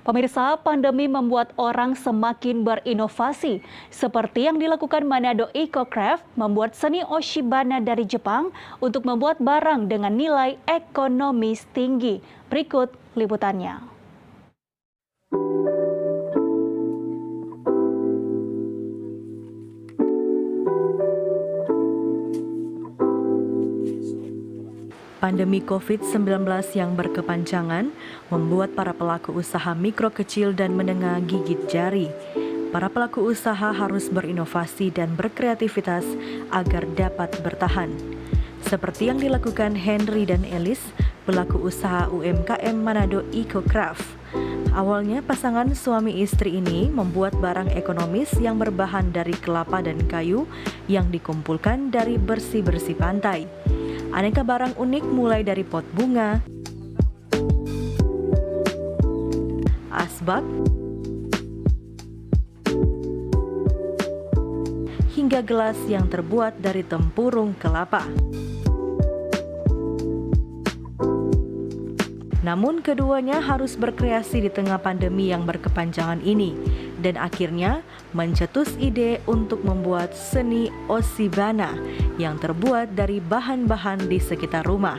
Pemirsa, pandemi membuat orang semakin berinovasi. Seperti yang dilakukan Manado Eco Craft, membuat seni Oshibana dari Jepang untuk membuat barang dengan nilai ekonomis tinggi. Berikut liputannya. Pandemi COVID-19 yang berkepanjangan membuat para pelaku usaha mikro kecil dan menengah gigit jari. Para pelaku usaha harus berinovasi dan berkreativitas agar dapat bertahan. Seperti yang dilakukan Henry dan Elis, pelaku usaha UMKM Manado Eco Craft. Awalnya pasangan suami istri ini membuat barang ekonomis yang berbahan dari kelapa dan kayu yang dikumpulkan dari bersih-bersih pantai. Aneka barang unik mulai dari pot bunga, asbak, hingga gelas yang terbuat dari tempurung kelapa. Namun keduanya harus berkreasi di tengah pandemi yang berkepanjangan ini dan akhirnya mencetus ide untuk membuat seni Oshibana yang terbuat dari bahan-bahan di sekitar rumah.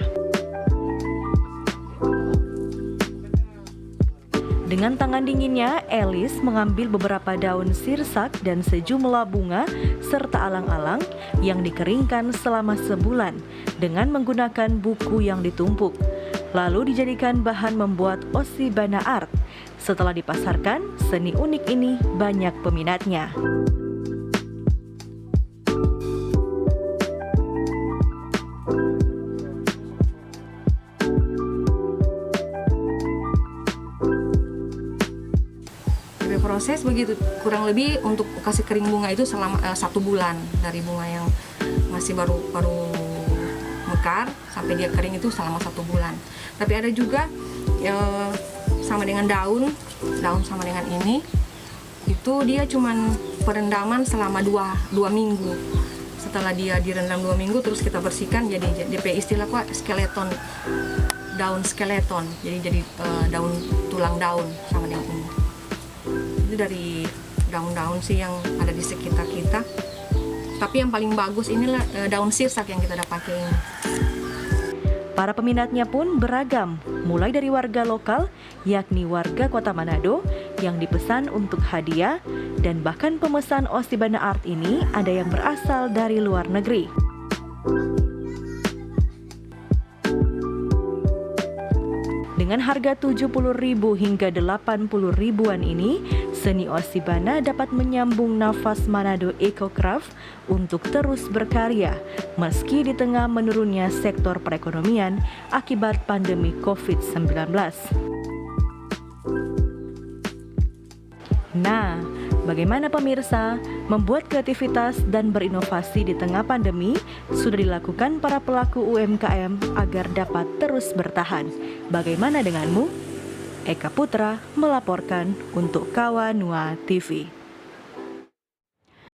Dengan tangan dinginnya, Elis mengambil beberapa daun sirsak dan sejumlah bunga serta alang-alang yang dikeringkan selama sebulan dengan menggunakan buku yang ditumpuk. Lalu dijadikan bahan membuat Oshibana art. Setelah dipasarkan, seni unik ini banyak peminatnya. Proses begitu kurang lebih untuk kasih kering bunga itu selama 1 bulan, dari bunga yang masih baru mekar sampai dia kering itu selama 1 bulan. Tapi ada juga sama dengan daun sama dengan ini itu dia cuman perendaman selama 2 minggu. Setelah dia direndam 2 minggu terus kita bersihkan, jadi DP istilah skeleton, daun skeleton, jadi daun tulang daun sama dengan ini. Itu dari daun-daun sih yang ada di sekitar kita. Tapi yang paling bagus inilah daun sirsak yang kita pakai ini. Para peminatnya pun beragam, mulai dari warga lokal, yakni warga kota Manado, yang dipesan untuk hadiah, dan bahkan pemesan Oshibana art ini ada yang berasal dari luar negeri. Dengan harga 70.000 hingga 80.000-an ini, seni Oshibana dapat menyambung nafas Manado Eco Craft untuk terus berkarya meski di tengah menurunnya sektor perekonomian akibat pandemi COVID-19. Nah, bagaimana pemirsa? Membuat kreativitas dan berinovasi di tengah pandemi sudah dilakukan para pelaku UMKM agar dapat terus bertahan. Bagaimana denganmu? Eka Putra melaporkan untuk Kawanua TV.